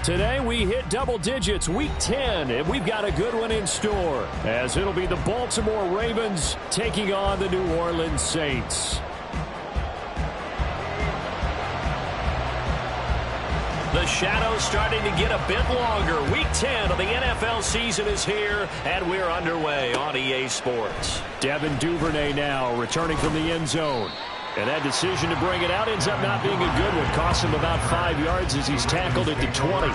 Today we hit double digits, week 10, and we've got a good one in store, as it'll be the Baltimore Ravens taking on the New Orleans Saints. The shadow's starting to get a bit longer. Week 10 of the NFL season is here, and we're underway on EA Sports. Devin Duvernay now returning from the end zone. And that decision to bring it out ends up not being a good one. Cost him about 5 yards as he's tackled at the 20.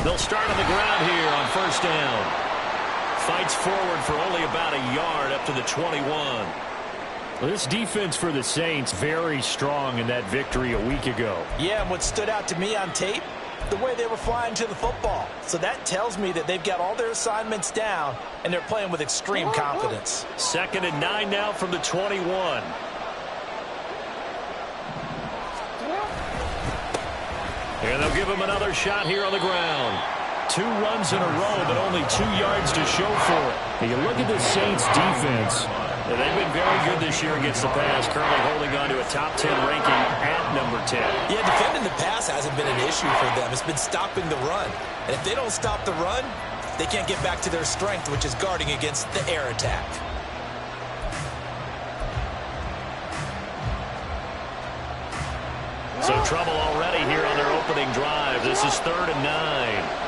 They'll start on the ground here on first down. Fights forward for only about a yard up to the 21. Well, this defense for the Saints very strong in that victory a week ago. Yeah, and what stood out to me on tape, the way they were flying to the football. So that tells me that they've got all their assignments down, and they're playing with extreme confidence. 2nd and 9 now from the 21. And they'll give him another shot here on the ground. 2 runs in a row, but only 2 yards to show for it. And you look at the Saints defense. And they've been very good this year against the pass, currently holding on to a top 10 ranking at number 10. Yeah, defending the pass hasn't been an issue for them. It's been stopping the run. And if they don't stop the run, they can't get back to their strength, which is guarding against the air attack. So trouble already here on their opening drive. This is 3rd and 9.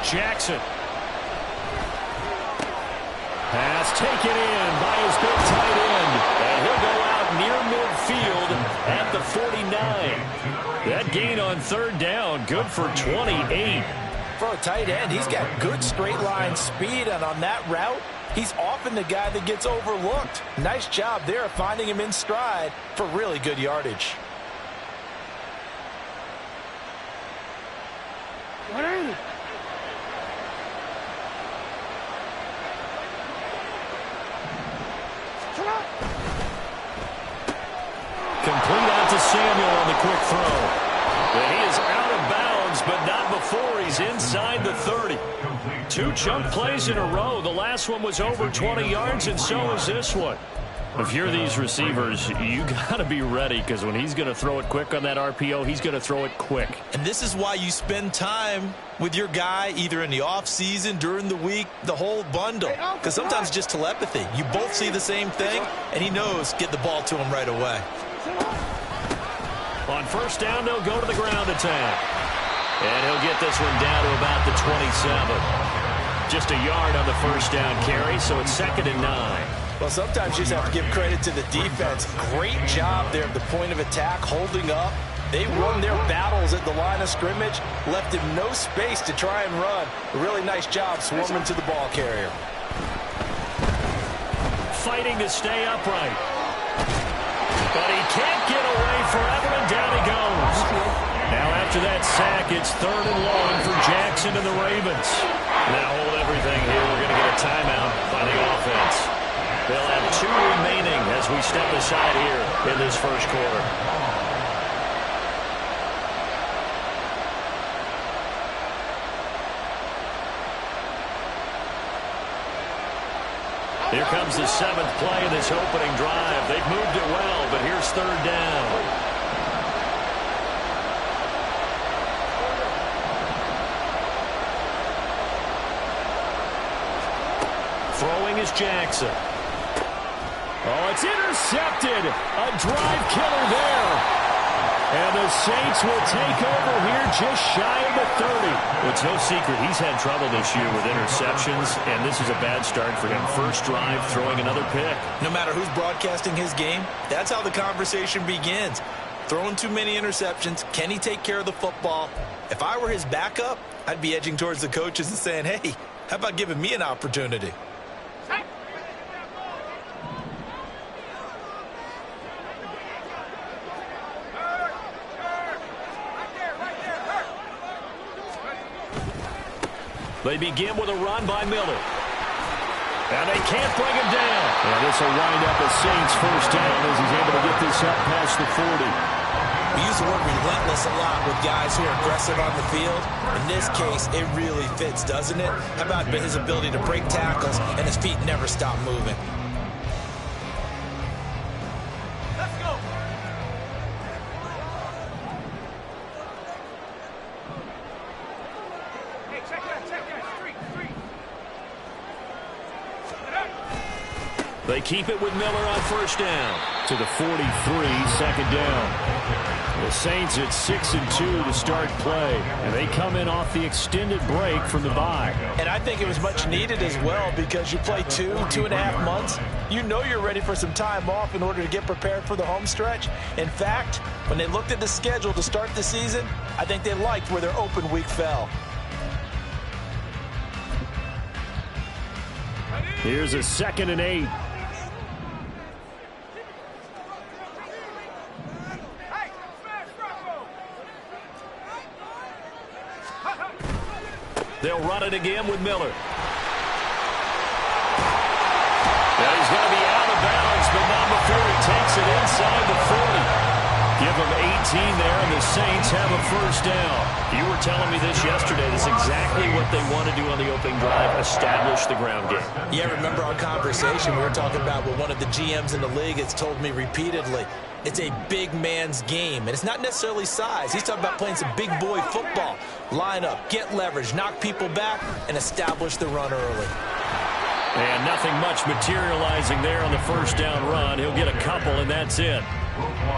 Jackson. Pass taken in by his big tight end. And he'll go out near midfield at the 49. That gain on 3rd down, good for 28. For a tight end, he's got good straight line speed, and on that route, he's often the guy that gets overlooked. Nice job there of finding him in stride for really good yardage. Complete out to Samuel on the quick throw. And he is out of bounds, but not before he's inside the 30. 2 chunk plays in a row. The last one was over 20 yards, and so is this one. If you're these receivers, you got to be ready, because when he's going to throw it quick on that RPO, he's going to throw it quick. And this is why you spend time with your guy either in the offseason, during the week, the whole bundle. Because sometimes just telepathy. You both see the same thing, and he knows get the ball to him right away. On first down, they'll go to the ground attack. And he'll get this one down to about the 27. Just a yard on the first down carry, so it's 2nd and 9. Well, sometimes you just have to give credit to the defense. Great job there at the point of attack, holding up. They won their battles at the line of scrimmage, left him no space to try and run. A really nice job swarming to the ball carrier. Fighting to stay upright. But he can't get away forever, and down he goes. Now after that sack, it's 3rd and long for Jackson and the Ravens. Now hold everything here. We're going to get a timeout by the offense. They'll have 2 remaining as we step aside here in this first quarter. Here comes the 7th play of this opening drive. They've moved it well, but here's 3rd down. Throwing is Jackson. Oh, it's intercepted. A drive killer there. And the Saints will take over here just shy of the 30. Well, it's no secret he's had trouble this year with interceptions, and this is a bad start for him. First drive, throwing another pick. No matter who's broadcasting his game, that's how the conversation begins. Throwing too many interceptions. Can he take care of the football? If I were his backup, I'd be edging towards the coaches and saying, hey, how about giving me an opportunity? They begin with a run by Miller. And they can't bring him down. And this will wind up a Saints first down as he's able to get this up past the 40. We use the word relentless a lot with guys who are aggressive on the field. In this case, it really fits, doesn't it? How about his ability to break tackles and his feet never stop moving? Let's go. Hey, check that. Street. They keep it with Miller on first down. To the 43, second down. The Saints at 6-2 to start play. And they come in off the extended break from the bye. And I think it was much needed as well because you play 2.5 months. You know you're ready for some time off in order to get prepared for the home stretch. In fact, when they looked at the schedule to start the season, I think they liked where their open week fell. Here's a 2nd and 8. They'll run it again with Miller. And he's going to be out of bounds, but not before he takes it inside the 40. Give them 18 there, and the Saints have a first down. You were telling me this yesterday. This is exactly what they want to do on the opening drive, establish the ground game. Yeah, remember our conversation? We were talking about what one of the GMs in the league has told me repeatedly. It's a big man's game, and it's not necessarily size. He's talking about playing some big boy football. Line up, get leverage, knock people back, and establish the run early. And nothing much materializing there on the first down run. He'll get a couple, and that's it.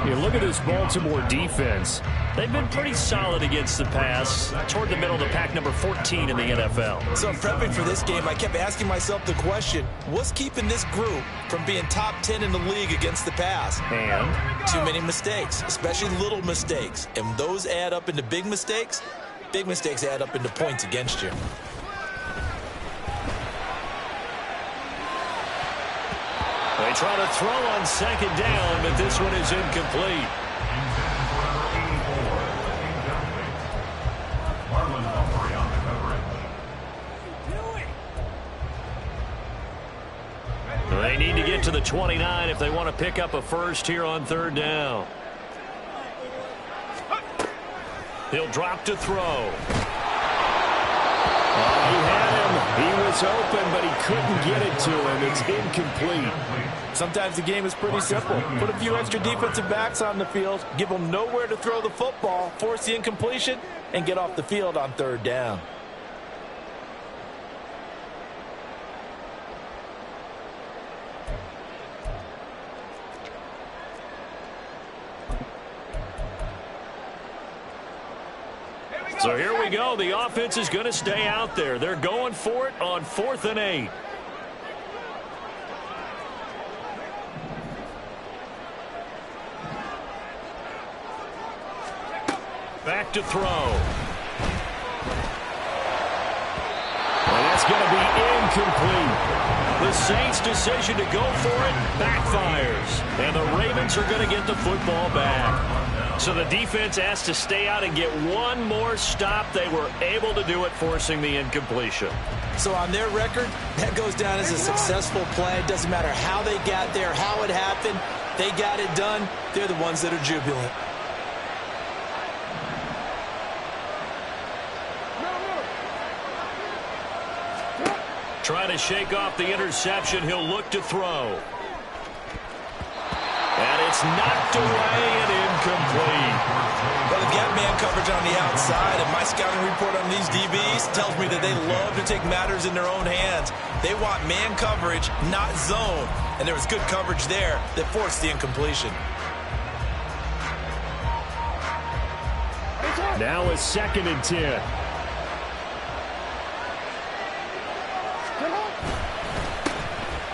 You look at this Baltimore defense. They've been pretty solid against the pass, toward the middle of the pack, number 14 in the NFL. So prepping for this game, I kept asking myself the question, what's keeping this group from being top 10 in the league against the pass? And? Too many mistakes, especially little mistakes. And those add up into big mistakes. Big mistakes add up into points against you. They try to throw on second down, but this one is incomplete. They need to get to the 29 if they want to pick up a first here on third down. He'll drop to throw. He had him. He was open, but he couldn't get it to him. It's incomplete. Sometimes the game is pretty simple. Put a few extra defensive backs on the field, give them nowhere to throw the football, force the incompletion, and get off the field on third down. So here we go. The offense is going to stay out there. They're going for it on 4th and 8. Back to throw. And that's going to be incomplete. The Saints' decision to go for it backfires. And the Ravens are going to get the football back. So the defense has to stay out and get one more stop. They were able to do it, forcing the incompletion. So on their record, that goes down as a successful play. It doesn't matter how they got there, how it happened. They got it done. They're the ones that are jubilant. Trying to shake off the interception. He'll look to throw. And it's knocked away and incomplete. Well, they've got man coverage on the outside, and my scouting report on these DBs tells me that they love to take matters in their own hands. They want man coverage, not zone. And there was good coverage there that forced the incompletion. Now a 2nd and 10.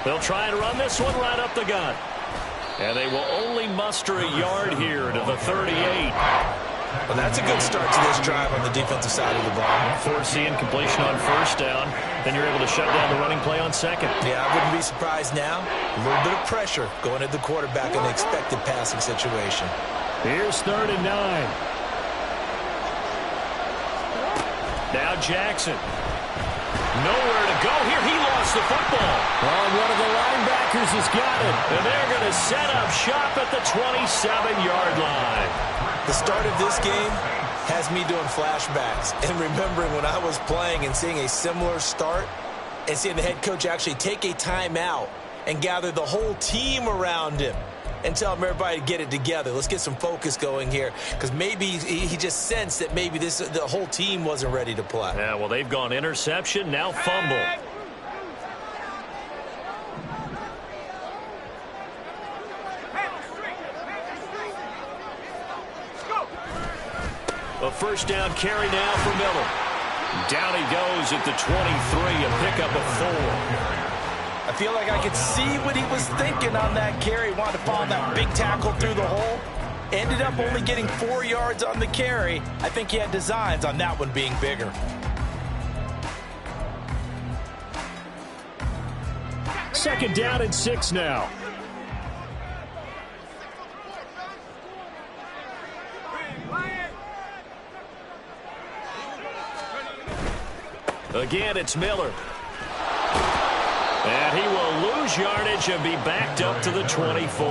They'll try and run this one right up the gut. And they will only muster a yard here to the 38. Well, that's a good start to this drive on the defensive side of the ball. Force the incompletion on first down. Then you're able to shut down the running play on second. Yeah, I wouldn't be surprised now. A little bit of pressure going at the quarterback in an expected passing situation. Here's 3rd and 9. Now Jackson. Nowhere to go here. He lost the football. Well, one of the linebackers has got it. And they're going to set up shop at the 27-yard line. The start of this game has me doing flashbacks and remembering when I was playing and seeing a similar start and seeing the head coach actually take a timeout and gather the whole team around him and tell everybody to get it together. Let's get some focus going here, because maybe he just sensed that maybe the whole team wasn't ready to play. Yeah, well, they've gone interception, now fumble. A first down carry now for Miller. Down he goes at the 23, a pickup of 4. I feel like I could see what he was thinking on that carry. Wanted to follow that big tackle through the hole. Ended up only getting 4 yards on the carry. I think he had designs on that one being bigger. Second down and 6 now. Again, it's Miller. And he will lose yardage and be backed up to the 24.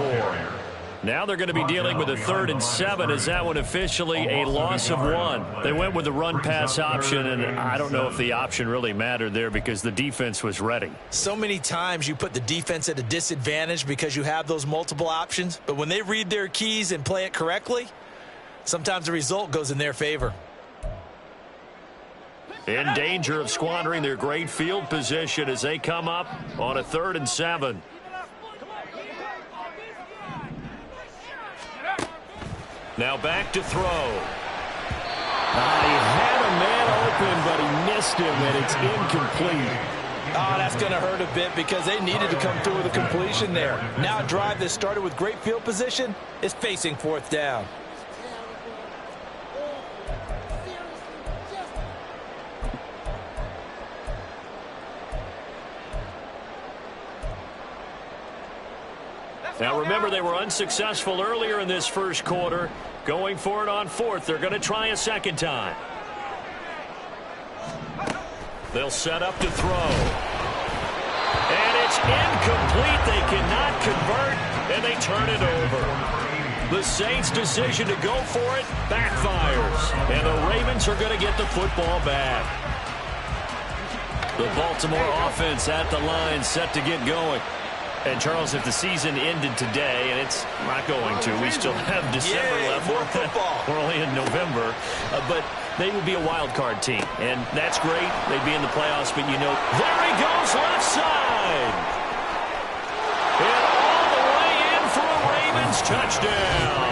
Now they're going to be dealing with a 3rd and 7. Is that one officially a loss of 1? They went with the run-pass option, and I don't know if the option really mattered there because the defense was ready. So many times you put the defense at a disadvantage because you have those multiple options, but when they read their keys and play it correctly, sometimes the result goes in their favor. In danger of squandering their great field position as they come up on a 3rd and 7. Now back to throw. He had a man open, but he missed him, and it's incomplete. Oh, that's going to hurt a bit because they needed to come through with a completion there. Now a drive that started with great field position is facing 4th down. Now remember, they were unsuccessful earlier in this first quarter. Going for it on 4th. They're going to try a second time. They'll set up to throw. And it's incomplete. They cannot convert, and they turn it over. The Saints' decision to go for it backfires. And the Ravens are going to get the football back. The Baltimore offense at the line, set to get going. And, Charles, if the season ended today, and it's not going to, we still have December left. More football. We're only in November. But they would be a wild card team. And that's great. They'd be in the playoffs, but you know, there he goes left side. And all the way in for a Ravens touchdown.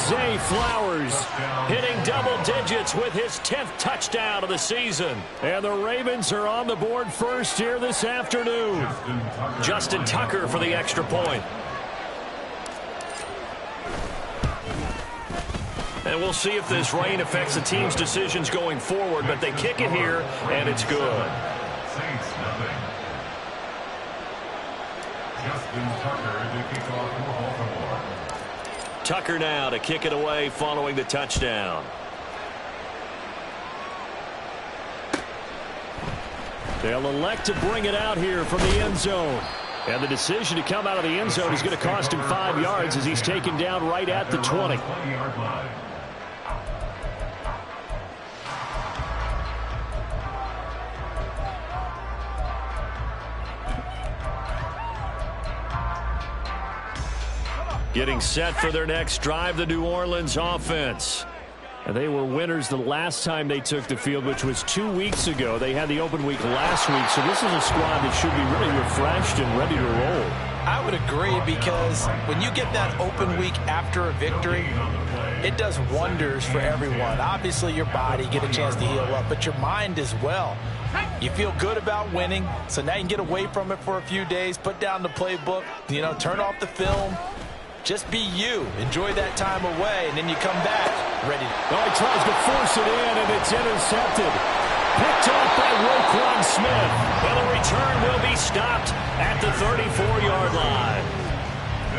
Zay Flowers hitting double digits with his 10th touchdown of the season. And the Ravens are on the board first here this afternoon. Justin Tucker for the extra point. And we'll see if this rain affects the team's decisions going forward, but they kick it here, and it's good. Justin Tucker to kick off for Baltimore. Tucker now to kick it away following the touchdown. They'll elect to bring it out here from the end zone. And the decision to come out of the end zone is going to cost him 5 yards as he's taken down right at the 20. 20-yard line. Getting set for their next drive, the New Orleans offense. And they were winners the last time they took the field, which was 2 weeks ago. They had the open week last week, so this is a squad that should be really refreshed and ready to roll. I would agree, because when you get that open week after a victory, it does wonders for everyone. Obviously, your body, get a chance to heal up, but your mind as well. You feel good about winning, so now you can get away from it for a few days, put down the playbook, turn off the film. Just be you. Enjoy that time away, and then you come back ready. Oh, he tries to force it in, and it's intercepted. Picked off by Roquan Smith. Well, the return will be stopped at the 34-yard line.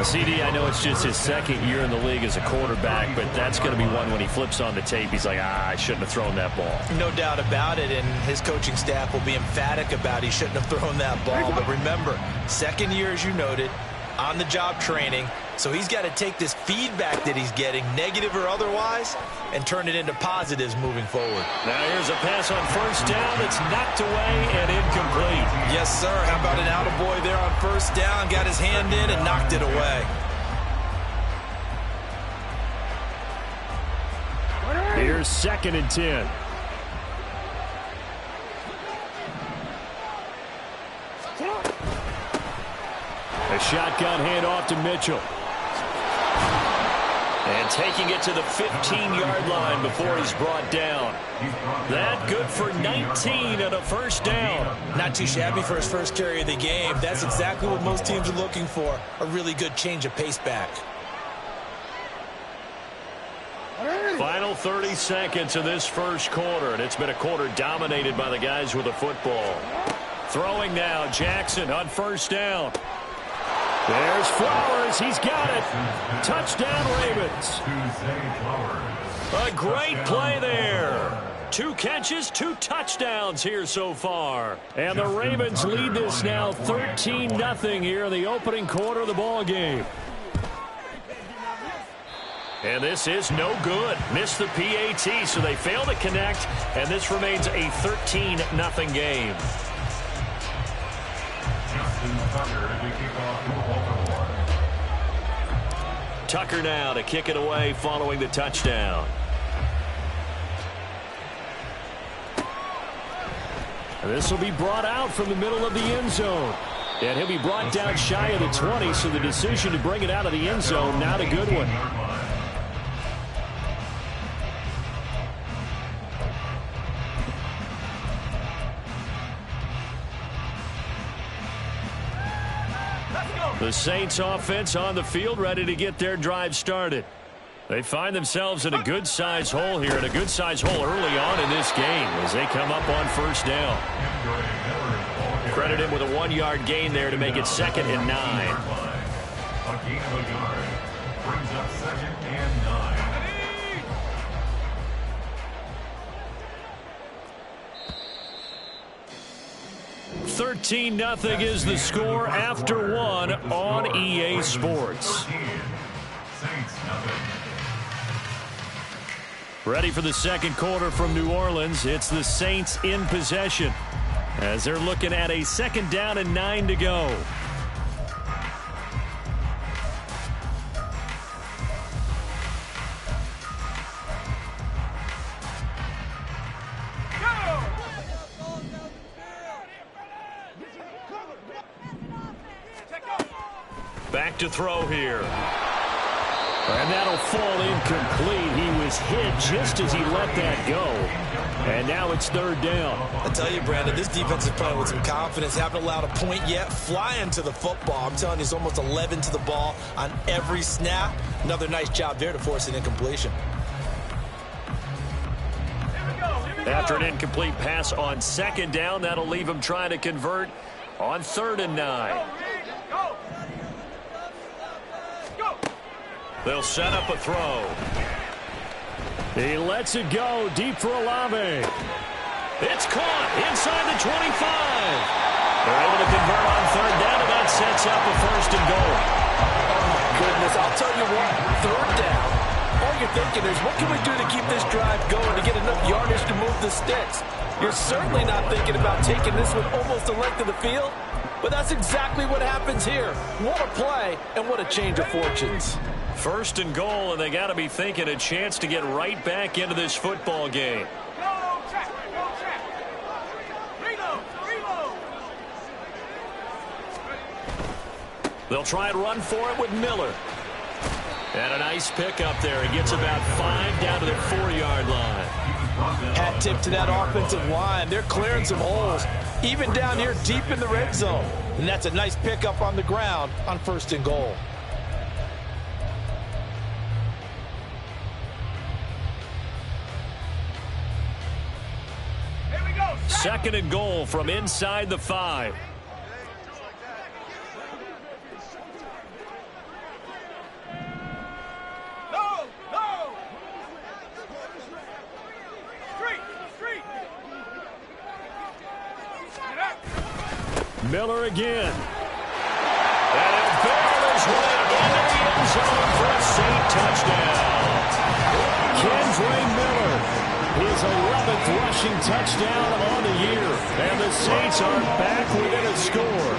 CD, I know it's just his second year in the league as a quarterback, but that's going to be one when he flips on the tape. He's like, I shouldn't have thrown that ball. No doubt about it, and his coaching staff will be emphatic about he shouldn't have thrown that ball. But remember, second year, as you noted, on-the-job training, so he's got to take this feedback that he's getting, negative or otherwise, and turn it into positives moving forward. Now here's a pass on first down. It's knocked away and incomplete. Yes, sir. How about an attaboy there on first down? Got his hand in and knocked it away. Here's 2nd and 10. A shotgun handoff to Mitchell. And taking it to the 15-yard line before he's brought down. That good for 19 and a first down. Not too shabby for his first carry of the game. That's exactly what most teams are looking for. A really good change of pace back. Final 30 seconds of this first quarter, and it's been a quarter dominated by the guys with the football. Throwing now, Jackson on first down. There's Flowers. He's got it. Touchdown, Ravens. A great play there. 2 catches, 2 touchdowns here so far. And the Ravens lead this now 13-0 here in the opening quarter of the ball game. And this is no good. Missed the PAT, so they fail to connect, and this remains a 13-0 game. Tucker now to kick it away following the touchdown. This will be brought out from the middle of the end zone. And he'll be brought down shy of the 20, so the decision to bring it out of the end zone, not a good one. The Saints offense on the field, ready to get their drive started. They find themselves in a good-sized hole here, and a good-sized hole early on in this game as they come up on first down. Credit him with a 1-yard gain there to make it 2nd and 9. A gain of a yard brings up 2nd and 9. 13-0 is the score after 1 on EA Sports. Ready for the second quarter from New Orleans. It's the Saints in possession as they're looking at a 2nd down and 9 to go. Back to throw here. And that'll fall incomplete. He was hit just as he let that go. And now it's 3rd down. I tell you, Brandon, this defense is playing with some confidence. Haven't allowed a point yet. Flying to the football. I'm telling you, it's almost 11 to the ball on every snap. Another nice job there to force an incompletion. After an incomplete pass on 2nd down, that'll leave him trying to convert on 3rd and 9. They'll set up a throw. He lets it go deep for Olave. It's caught inside the 25. They're able to convert on 3rd down, and that sets up a 1st and goal. Oh, my goodness. I'll tell you what, 3rd down, all you're thinking is, what can we do to keep this drive going to get enough yardage to move the sticks? You're certainly not thinking about taking this one almost the length of the field, but that's exactly what happens here. What a play, and what a change of fortunes. 1st and goal, and they got to be thinking a chance to get right back into this football game. They'll try and run for it with Miller. And a nice pickup there. He gets about 5 down to the 4-yard line. Hat tip to that offensive line. They're clearing some holes, even down here deep in the red zone. And that's a nice pickup on the ground on 1st and goal. 2nd and goal from inside the 5. Miller again. And he'll barrel his way into the end zone for a Saint touchdown. Kendre Miller, his 11th rushing touchdown on the year. And the Saints are back within a score.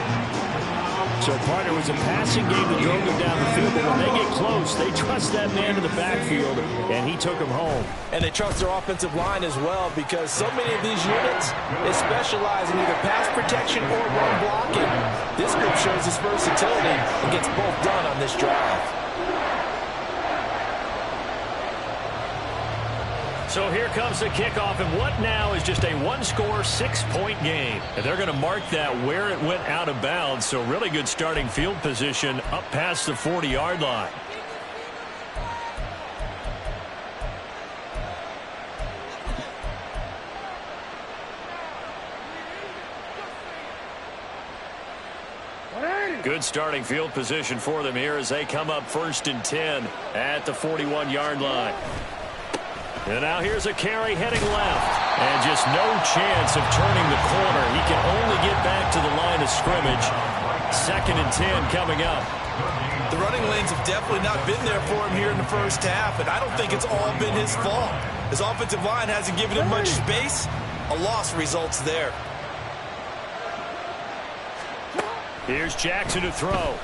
So, partner, it was a passing game that drove them down the field, but when they get close, they trust that man in the backfield, and he took them home. And they trust their offensive line as well, because so many of these units, they specialize in either pass protection or run blocking. This group shows its versatility and gets both done on this drive. So here comes the kickoff, and what now is just a one-score, 6-point game. And they're going to mark that where it went out of bounds, so really good starting field position up past the 40-yard line. Good starting field position for them here as they come up 1st and 10 at the 41-yard line. And now here's a carry heading left. And just no chance of turning the corner. He can only get back to the line of scrimmage. 2nd and 10 coming up. The running lanes have definitely not been there for him here in the first half, and I don't think it's all been his fault. His offensive line hasn't given him much space. A loss results there. Here's Jackson to throw.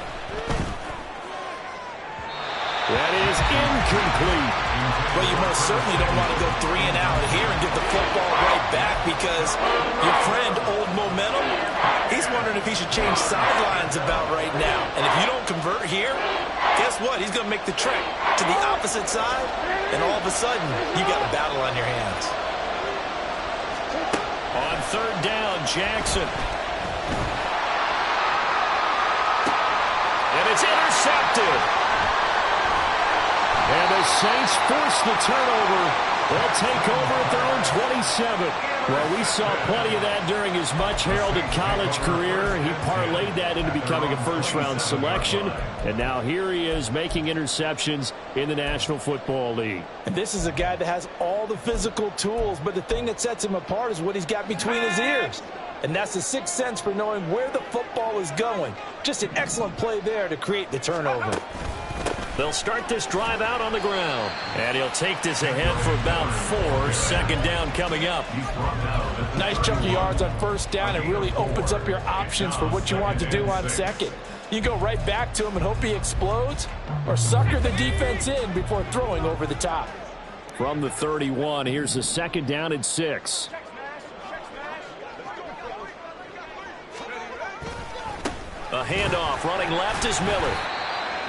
That is incomplete. Well, you most certainly don't want to go 3 and out here and get the football right back, because your friend, Old Momentum, he's wondering if he should change sidelines about right now. And if you don't convert here, guess what? He's going to make the trek to the opposite side, and all of a sudden, you got a battle on your hands. On 3rd down, Jackson. And it's intercepted. And the Saints force the turnover. They'll take over at their own 27. Well, we saw plenty of that during his much-heralded college career. He parlayed that into becoming a first-round selection. And now here he is making interceptions in the National Football League. And this is a guy that has all the physical tools, but the thing that sets him apart is what he's got between his ears. And that's the sixth sense for knowing where the football is going. Just an excellent play there to create the turnover. They'll start this drive out on the ground. And he'll take this ahead for about 4. 2nd down coming up. Nice chunk of yards on 1st down. It really opens up your options for what you want to do on 2nd. You go right back to him and hope he explodes, or sucker the defense in before throwing over the top. From the 31, here's the 2nd down and 6. A handoff running left is Miller.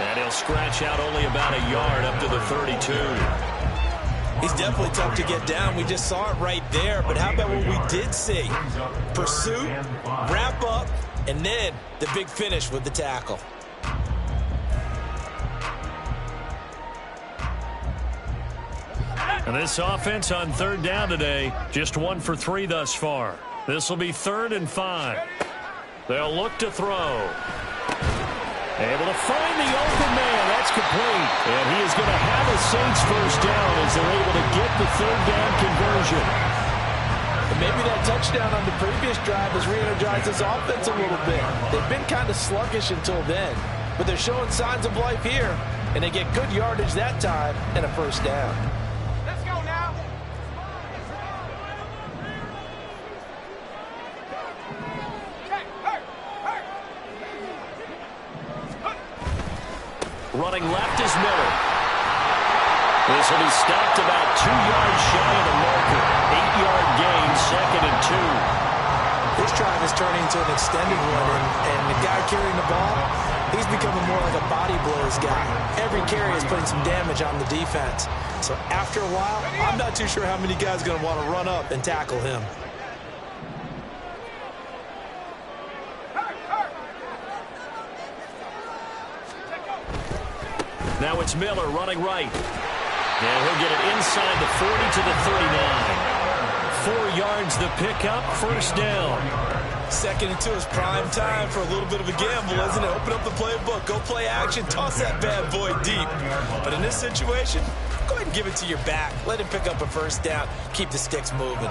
And he'll scratch out only about a yard up to the 32. He's definitely tough to get down. We just saw it right there. But how about what we did see? Pursuit, wrap up, and then the big finish with the tackle. And this offense on 3rd down today, just 1 for 3 thus far. This will be 3rd and 5. They'll look to throw. Able to find the open man. That's complete. And he is going to have a Saints first down as they're able to get the 3rd down conversion. And maybe that touchdown on the previous drive has re-energized this offense a little bit. They've been kind of sluggish until then, but they're showing signs of life here, and they get good yardage that time and a first down. Let's go now. Running left is Miller. This will be stopped about 2 yards shy of the marker. 8-yard gain, 2nd and 2. This drive is turning into an extended one, and the guy carrying the ball, he's becoming more like a body blows guy. Every carry is putting some damage on the defense. So after a while, I'm not too sure how many guys are going to want to run up and tackle him. Now it's Miller running right. And he'll get it inside the 40 to the 39. 4 yards the pickup, first down. 2nd and 2 is prime time for a little bit of a gamble, isn't it? Open up the playbook, go play action, toss that bad boy deep. But in this situation, go ahead and give it to your back. Let him pick up a first down. Keep the sticks moving.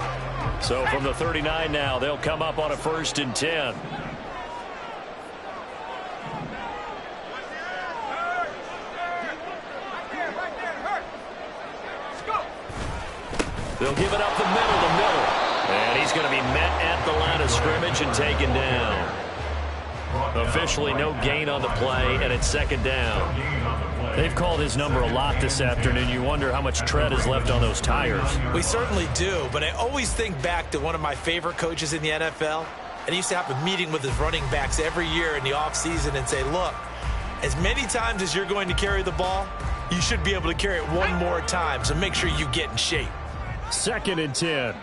So from the 39 now, they'll come up on a 1st and 10. give it up the middle to Miller. And he's going to be met at the line of scrimmage and taken down. Officially no gain on the play, and it's second down. They've called his number a lot this afternoon. You wonder how much tread is left on those tires. We certainly do, but I always think back to one of my favorite coaches in the NFL, and he used to have a meeting with his running backs every year in the offseason and say, look, as many times as you're going to carry the ball, you should be able to carry it one more time, so make sure you get in shape. 2nd and 10.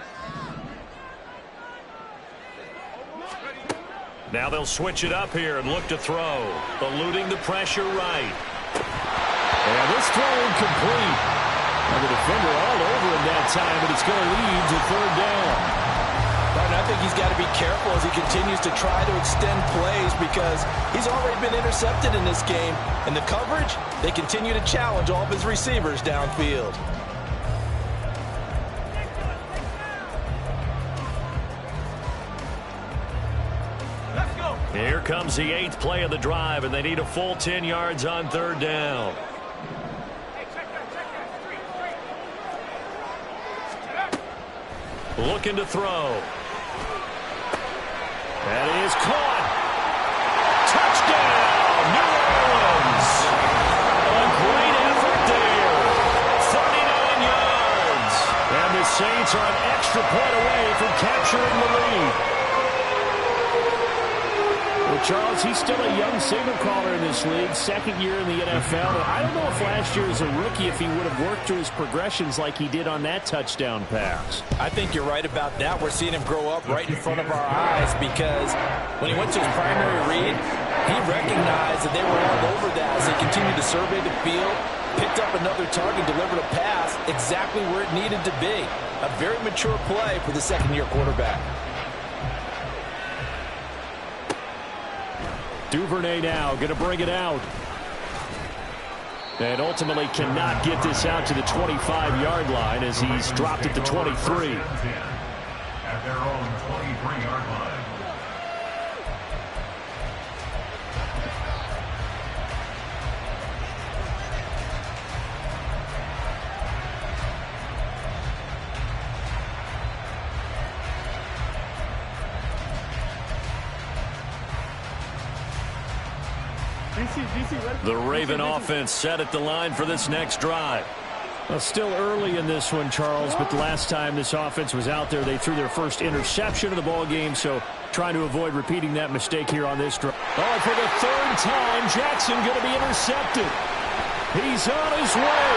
Now they'll switch it up here and look to throw. Eluding the pressure right. And this throw incomplete. And the defender all over him that time, but it's going to lead to 3rd down. And I think he's got to be careful as he continues to try to extend plays because he's already been intercepted in this game. And the coverage, they continue to challenge all of his receivers downfield. Here comes the 8th play of the drive, and they need a full 10 yards on 3rd down. Looking to throw. That is caught. Touchdown, New Orleans. A great effort there. 39 yards. And the Saints are an extra point away from capturing the lead. Well, Charles, he's still a young signal caller in this league, 2nd year in the NFL. I don't know if last year as a rookie if he would have worked through his progressions like he did on that touchdown pass. I think you're right about that. We're seeing him grow up right in front of our eyes because when he went to his primary read, he recognized that they were all over that as they continued to survey the field, picked up another target, delivered a pass exactly where it needed to be. A very mature play for the 2nd-year quarterback. Duvernay now going to bring it out. And ultimately cannot get this out to the 25-yard line as he's dropped it to 23. At their own 23-yard line. The Raven offense set at the line for this next drive. Well, still early in this one, Charles, but the last time this offense was out there, they threw their first interception of the ball game, so trying to avoid repeating that mistake here on this drive. Oh, for the 3rd time, Jackson going to be intercepted. He's on his way.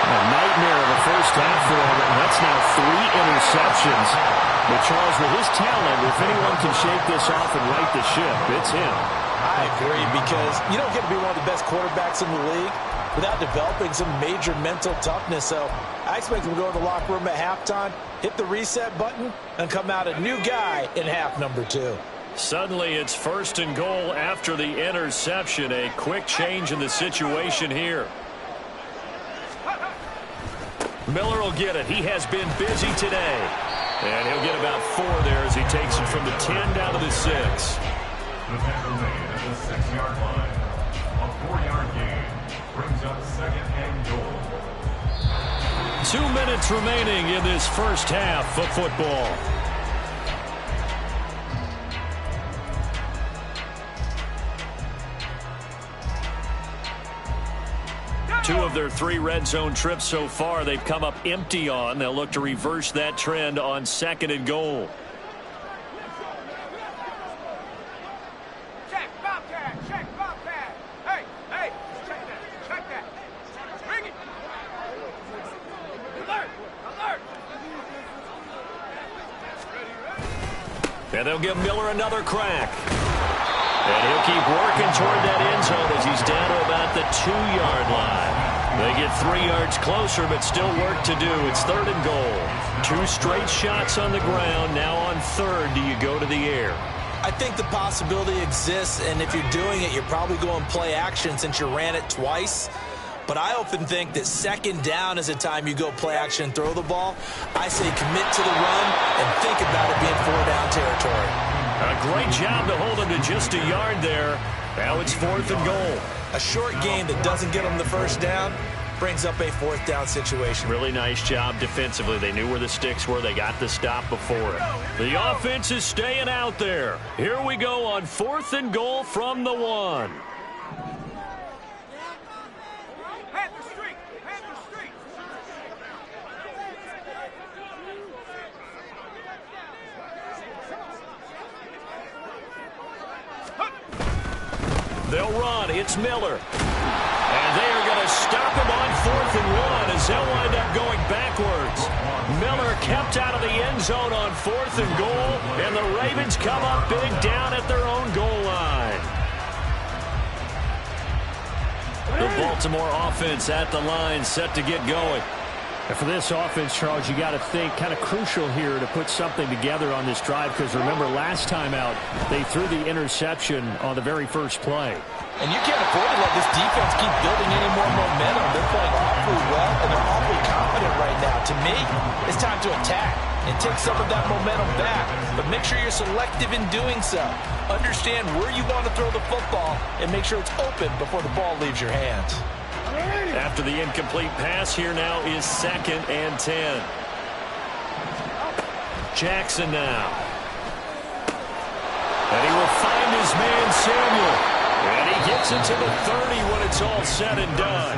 A nightmare of a first half for him, and that's now 3 interceptions. But Charles, with his talent, if anyone can shake this off and right the ship, it's him. I agree because you don't get to be one of the best quarterbacks in the league without developing some major mental toughness. So I expect him to go to the locker room at halftime, hit the reset button, and come out a new guy in half number 2. Suddenly it's 1st and goal after the interception. A quick change in the situation here. Miller will get it. He has been busy today. And he'll get about 4 there as he takes it from the 10 down to the 6. The tackle made at the 6-yard line. A 4-yard gain brings up 2nd and goal. 2 minutes remaining in this first half of football. Two of their 3 red zone trips so far they've come up empty on. They'll look to reverse that trend on 2nd and goal. Check, Bobcat, check, Bobcat. Hey, hey, check that. Bring it. Alert, alert. And they'll give Miller another crack. And he'll keep working toward that end zone as he's down to about the 2-yard line. They get 3 yards closer, but still work to do. It's 3rd and goal. 2 straight shots on the ground. Now on 3rd, do you go to the air? I think the possibility exists, and if you're doing it, you're probably going play action since you ran it twice. But I often think that 2nd down is a time you go play action and throw the ball. I say commit to the run and think about it being 4-down territory. A great job to hold him to just a yard there. Now it's 4th and goal. A short game that doesn't get them the 1st down, brings up a 4th down situation. Really nice job defensively. They knew where the sticks were. They got the stop before it. The offense is staying out there. Here we go on 4th and goal from the 1. They'll run. It's Miller. And they are going to stop him on 4th and 1 as they'll wind up going backwards. Miller kept out of the end zone on 4th and goal, and the Ravens come up big down at their own goal line. The Baltimore offense at the line, set to get going. And for this offense, Charles, you got to think kind of crucial here to put something together on this drive, because remember last time out they threw the interception on the very first play. And you can't afford to let this defense keep building any more momentum. They're playing awfully well, and they're awfully confident right now. To me, it's time to attack and take some of that momentum back, but make sure you're selective in doing so. Understand where you want to throw the football and make sure it's open before the ball leaves your hands. After the incomplete pass, here now is 2nd and 10. Jackson now. And he will find his man Samuel. And he gets it to the 30 when it's all said and done.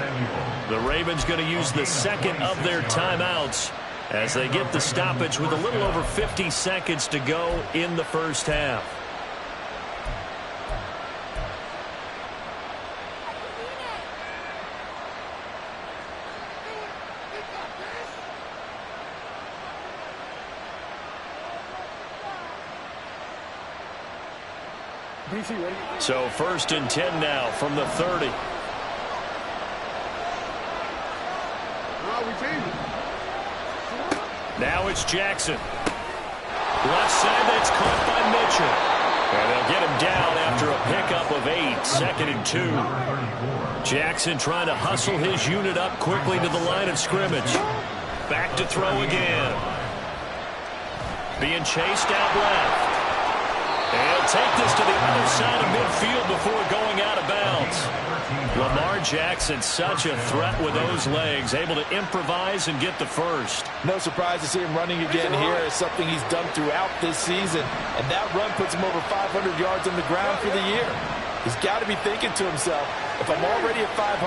The Ravens going to use the 2nd of their timeouts as they get the stoppage with a little over 50 seconds to go in the first half. So 1st and 10 now from the 30. Now it's Jackson. Left side, that's caught by Mitchell. And they'll get him down after a pickup of 8, 2nd and 2. Jackson trying to hustle his unit up quickly to the line of scrimmage. Back to throw again. Being chased out left. And he'll take this to the other side of midfield before going out of bounds. Lamar Jackson, such a threat with those legs, able to improvise and get the first. No surprise to see him running again here. It's something he's done throughout this season. And that run puts him over 500 yards on the ground for the year. He's got to be thinking to himself, if I'm already at 500,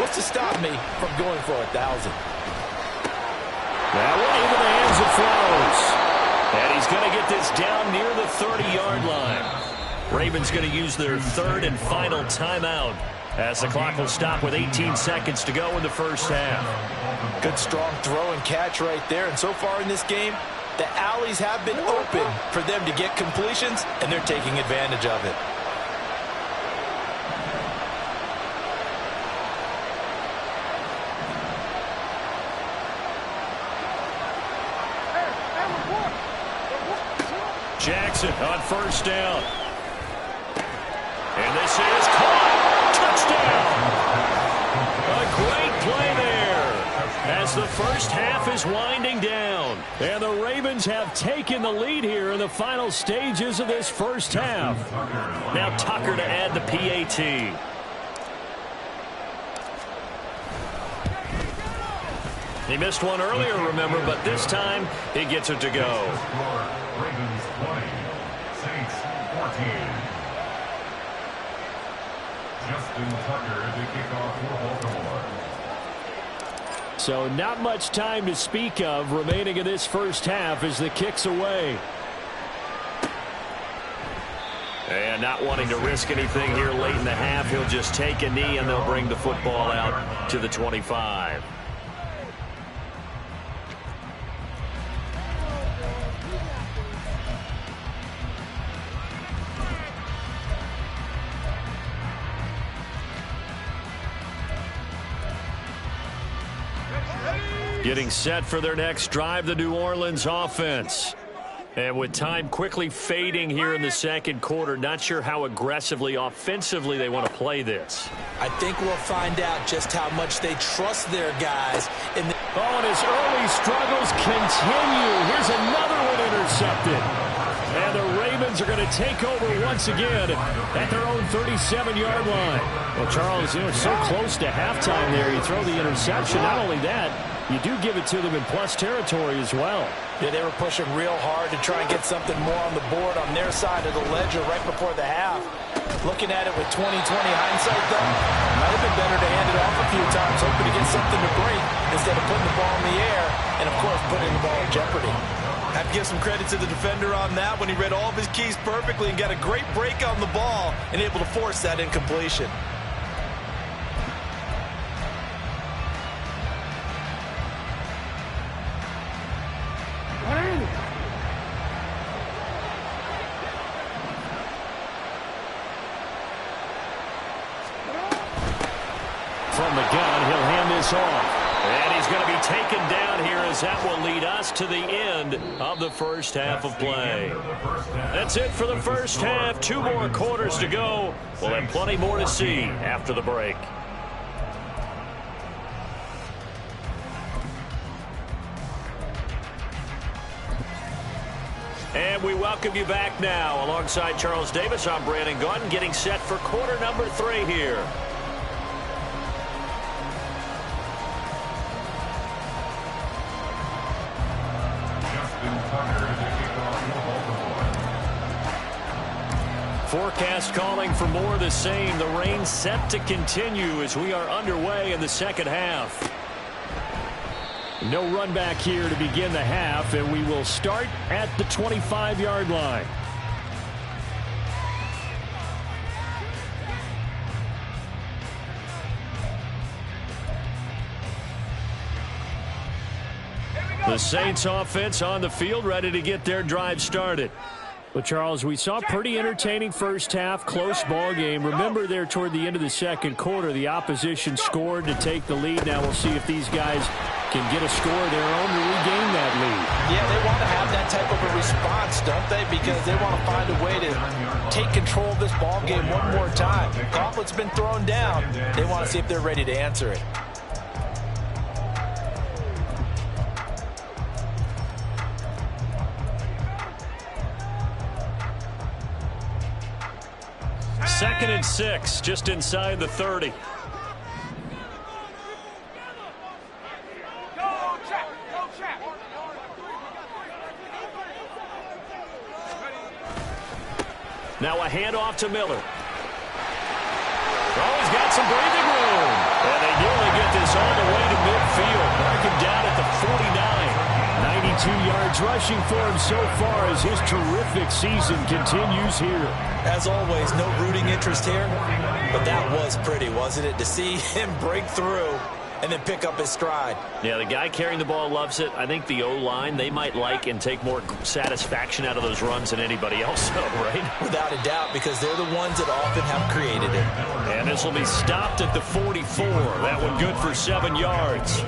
what's to stop me from going for 1,000? That one into the hands of Flowers. And he's going to get this down near the 30-yard line. Ravens going to use their 3rd and final timeout as the clock will stop with 18 seconds to go in the first half. Good strong throw and catch right there. And so far in this game, the alleys have been open for them to get completions, and they're taking advantage of it. Jackson on 1st down. And this is caught. Touchdown. A great play there as the first half is winding down. And the Ravens have taken the lead here in the final stages of this first half. Now Tucker to add the PAT. He missed one earlier, remember, but this time he gets it to go. Ravens 20, Saints 14. Justin Tucker to kick off for Baltimore. So not much time to speak of remaining in this first half as the kick's away. And not wanting to risk anything here late in the half, he'll just take a knee and they'll bring the football out to the 25. Getting set for their next drive, the New Orleans offense. And with time quickly fading here in the second quarter, not sure how aggressively, offensively they want to play this. I think we'll find out just how much they trust their guys. And his early struggles continue. Here's another one intercepted. And the Ravens Ravens are going to take over once again at their own 37-yard line. Well, Charles, so close to halftime there. You throw the interception. Not only that, you do give it to them in plus territory as well. Yeah, they were pushing real hard to try and get something more on the board on their side of the ledger right before the half. Looking at it with 20/20 hindsight, though, might have been better to hand it off a few times, hoping to get something to break instead of putting the ball in the air and, of course, putting the ball in jeopardy. I have to give some credit to the defender on that when he read all of his keys perfectly and got a great break on the ball and able to force that incompletion. From the gun, he'll hand this off. And he's going to be taken down here as that will lead us to the end of the first half of play. That's it for the first half. 2 more quarters to go. We'll have plenty more to see after the break. And we welcome you back now. Alongside Charles Davis, I'm Brandon Gunn, getting set for quarter number 3 here. Forecast calling for more of the same. The rain set to continue as we are underway in the second half. No run back here to begin the half, and we will start at the 25-yard line. The Saints offense on the field, ready to get their drive started. Well, Charles, we saw a pretty entertaining first half, close ball game. Remember there toward the end of the second quarter, the opposition scored to take the lead. Now we'll see if these guys can get a score of their own to regain that lead. Yeah, they want to have that type of a response, don't they? Because they want to find a way to take control of this ball game one more time. Gauntlet's been thrown down. They want to see if they're ready to answer it. Second and 6, just inside the 30. Now a handoff to Miller. Oh, he's got some breathing room. And they nearly get this all the way to midfield. Mark him down at the 49. 92 yards rushing for him so far as his terrific season continues here. As always, no rooting interest here, but that was pretty, wasn't it? To see him break through and then pick up his stride. Yeah, the guy carrying the ball loves it. I think the O-line, they might like and take more satisfaction out of those runs than anybody else, right? Without a doubt, because they're the ones that often have created it. And this will be stopped at the 44. That one good for 7 yards.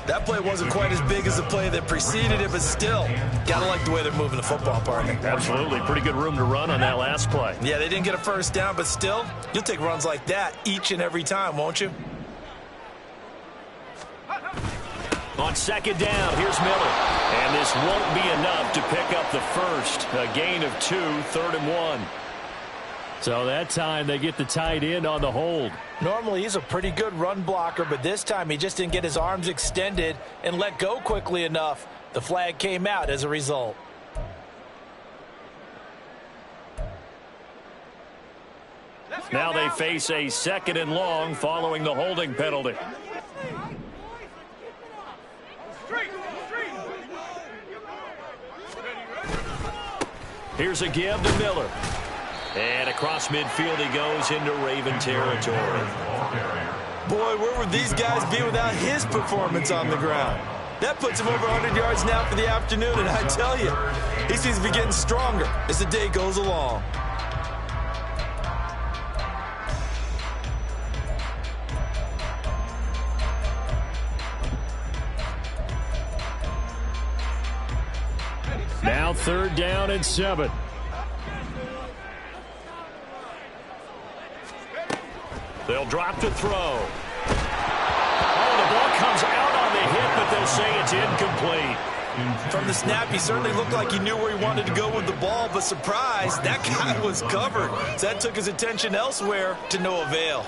That play wasn't quite as big as the play that preceded it, but still, gotta like the way they're moving the football, partner. Absolutely. Pretty good room to run on that last play. Yeah, they didn't get a first down, but still, you'll take runs like that each and every time, won't you? On second down, here's Miller. And this won't be enough to pick up the first. A gain of 2, 3rd and 1. So that time they get the tight end on the hold. Normally he's a pretty good run blocker, but this time he just didn't get his arms extended and let go quickly enough. The flag came out as a result. Now they face a 2nd and long following the holding penalty. Here's a give to Miller. And across midfield he goes into Raven territory. Boy, where would these guys be without his performance on the ground? That puts him over 100 yards now for the afternoon, and I tell you, he seems to be getting stronger as the day goes along. Now 3rd down and 7. They'll drop to throw. Oh, the ball comes out on the hit, but they'll say it's incomplete. From the snap, he certainly looked like he knew where he wanted to go with the ball, but surprise, that guy was covered. So that took his attention elsewhere to no avail.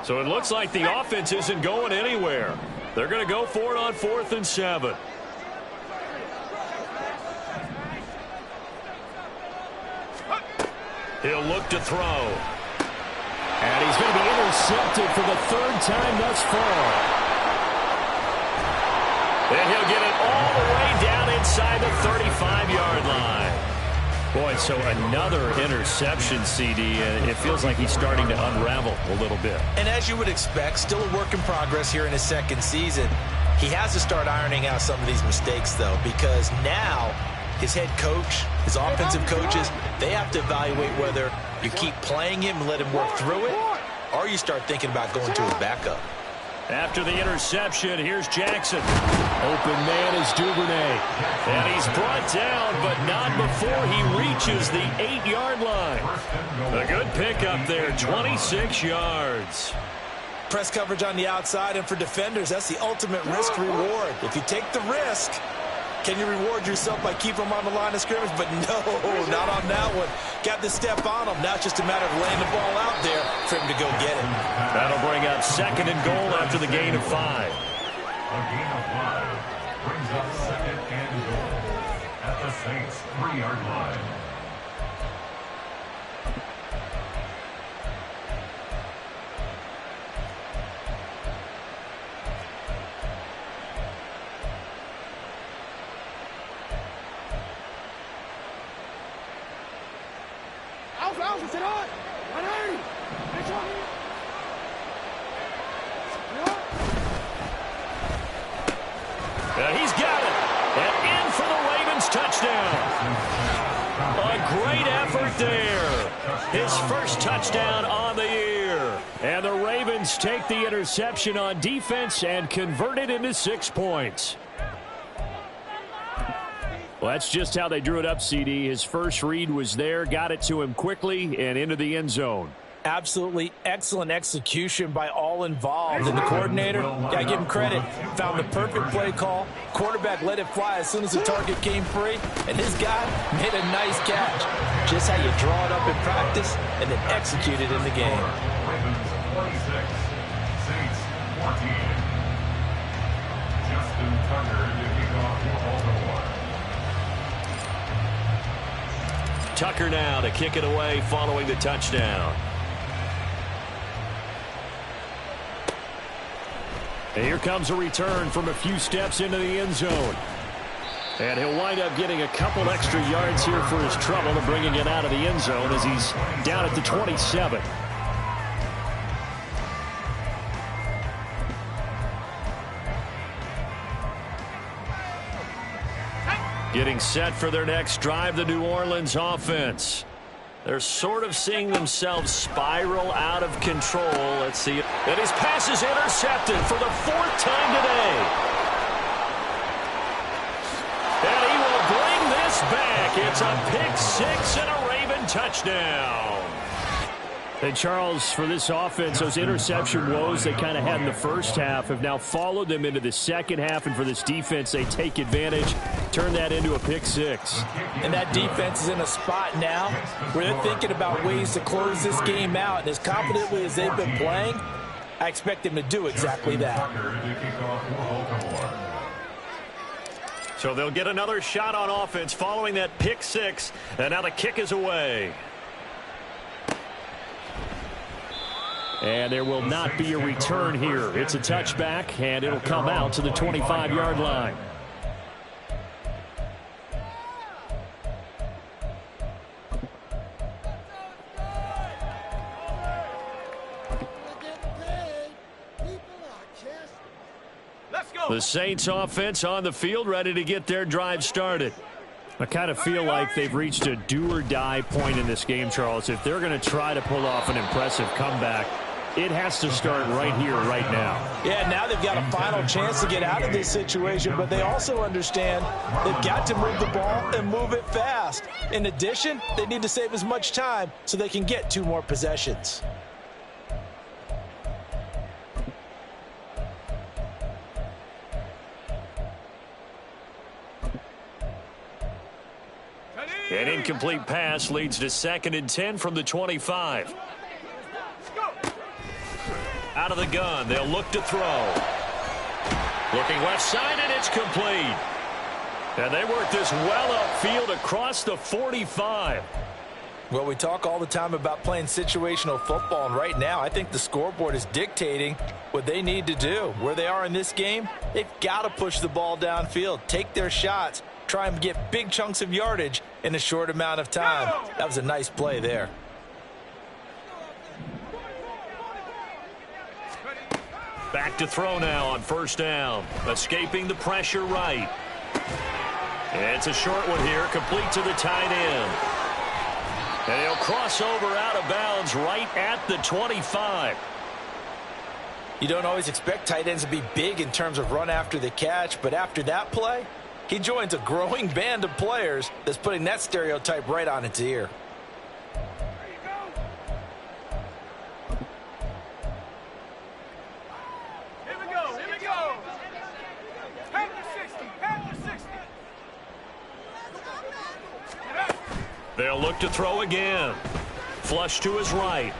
So it looks like the offense isn't going anywhere. They're going to go for it on 4th and 7. He'll look to throw. And he's going to be intercepted for the 3rd time thus far. And he'll get it all the way down inside the 35-yard line. Boy, so another interception, CD, and it feels like he's starting to unravel a little bit. And as you would expect, still a work in progress here in his 2nd season. He has to start ironing out some of these mistakes, though, because now his head coach, his offensive coaches, they have to evaluate whether you keep playing him and let him work through it, or you start thinking about going to his backup. After the interception, here's Jackson. Open man is Duvernay. And he's brought down, but not before he reaches the 8-yard line. A good pickup there, 26 yards. Press coverage on the outside, and for defenders, that's the ultimate risk-reward. If you take the risk, can you reward yourself by keeping them on the line of scrimmage? But no, not on that one. Got the step on him. Now it's just a matter of laying the ball out there for him to go get it. That'll bring up 2nd and goal after the gain of 5. A gain of 5 brings up 2nd and goal at the Saints' 3-yard line. And he's got it. And in for the Ravens touchdown. A great effort there. His first touchdown on the year. And the Ravens take the interception on defense and convert it into 6 points. Well, that's just how they drew it up, CD. His first read was there, got it to him quickly, and into the end zone. Absolutely excellent execution by all involved. And the coordinator, got to give him credit, found the perfect play call. Quarterback let it fly as soon as the target came free, and his guy made a nice catch. Just how you draw it up in practice and then execute it in the game. Ravens 46, Saints 14. Justin Tucker to kick off for Baltimore. Tucker now to kick it away following the touchdown. And here comes a return from a few steps into the end zone. And he'll wind up getting a couple extra yards here for his trouble and bringing it out of the end zone as he's down at the 27. Getting set for their next drive, the New Orleans offense. They're sort of seeing themselves spiral out of control. Let's see. And his pass is intercepted for the 4th time today. And he will bring this back. It's a pick 6 and a Raven touchdown. And Charles, for this offense, those interception woes they kind of had in the first half have now followed them into the second half. And for this defense, they take advantage, turn that into a pick 6. And that defense is in a spot now where they're thinking about ways to close this game out. And as confidently as they've been playing, I expect them to do exactly that. So they'll get another shot on offense following that pick 6. And now the kick is away. And there will not be a return here. It's a touchback, and it'll come out to the 25-yard line. Let's go. The Saints offense on the field, ready to get their drive started. I kind of feel like they've reached a do-or-die point in this game, Charles. If they're going to try to pull off an impressive comeback, It has to start right here, right now. Yeah, now they've got a final chance to get out of this situation, but they also understand they've got to move the ball and move it fast. In addition, they need to save as much time so they can get 2 more possessions. An incomplete pass leads to 2nd and 10 from the 25. Out of the gun, they'll look to throw. Looking left side, and it's complete. And they work this well upfield across the 45. Well, we talk all the time about playing situational football, and right now I think the scoreboard is dictating what they need to do. Where they are in this game, they've got to push the ball downfield, take their shots, try and get big chunks of yardage in a short amount of time. That was a nice play there. Back to throw now on 1st down. Escaping the pressure right. It's a short one here, complete to the tight end. And he'll cross over out of bounds right at the 25. You don't always expect tight ends to be big in terms of run after the catch, but after that play, he joins a growing band of players that's putting that stereotype right on its ear. They'll look to throw again. Flush to his right.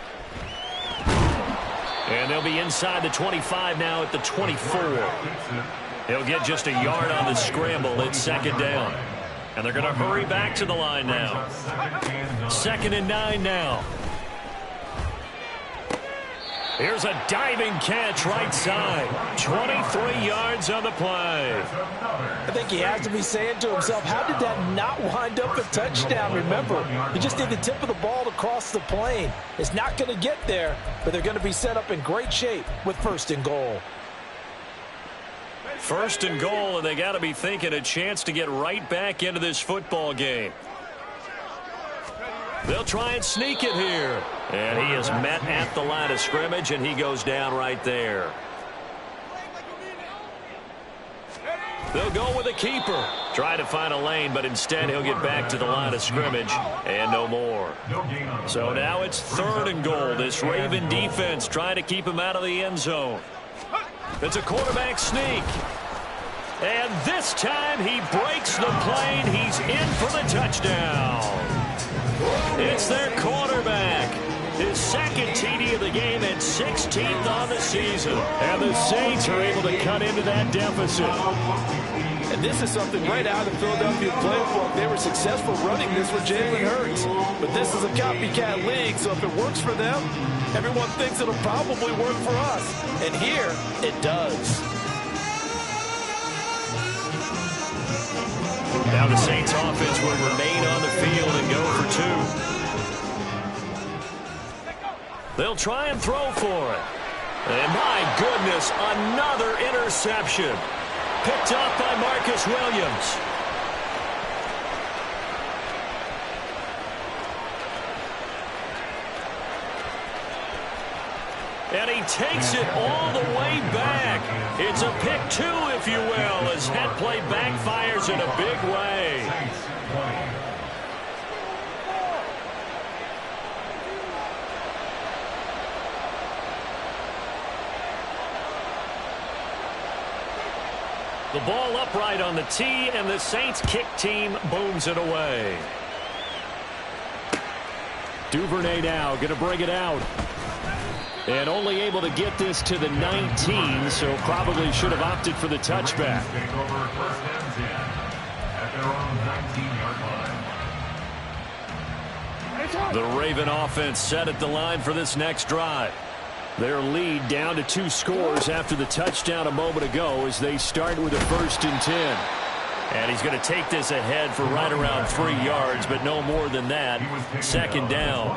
And they'll be inside the 25 now at the 24. He'll get just a yard on the scramble. It's 2nd down. And they're going to hurry back to the line now. 2nd and 9 now. Here's a diving catch right side. 23 yards on the play. I think he has to be saying to himself, how did that not wind up a touchdown? Remember, he just did the tip of the ball to cross the plane. It's not going to get there, but they're going to be set up in great shape with 1st and goal. 1st and goal, and they got to be thinking a chance to get right back into this football game. They'll try and sneak it here. And he is met at the line of scrimmage, and he goes down right there. They'll go with a keeper. Try to find a lane, but instead he'll get back to the line of scrimmage and no more. So now it's 3rd and goal. This Raven defense trying to keep him out of the end zone. It's a quarterback sneak. And this time he breaks the plane. He's in for the touchdown. It's their quarterback. His 2nd TD of the game and 16th on the season. And the Saints are able to cut into that deficit. And this is something right out of the Philadelphia playbook. They were successful running this with Jalen Hurts. But this is a copycat league, so if it works for them, everyone thinks it'll probably work for us. And here, it does. Now the Saints offense will remain on the field and go for 2. They'll try and throw for it. And my goodness, another interception. Picked up by Marcus Williams. And he takes it all the way back. It's a pick 2, if you will, as that play backfires in a big way. The ball upright on the tee, and the Saints kick team booms it away. Duvernay now going to bring it out. And only able to get this to the 19, so probably should have opted for the touchback. Take over 1st and 10 at their own 19-yard line. The Raven offense set at the line for this next drive. Their lead down to 2 scores after the touchdown a moment ago as they start with a 1st and 10. And he's going to take this ahead for right around 3 yards, but no more than that. 2nd down.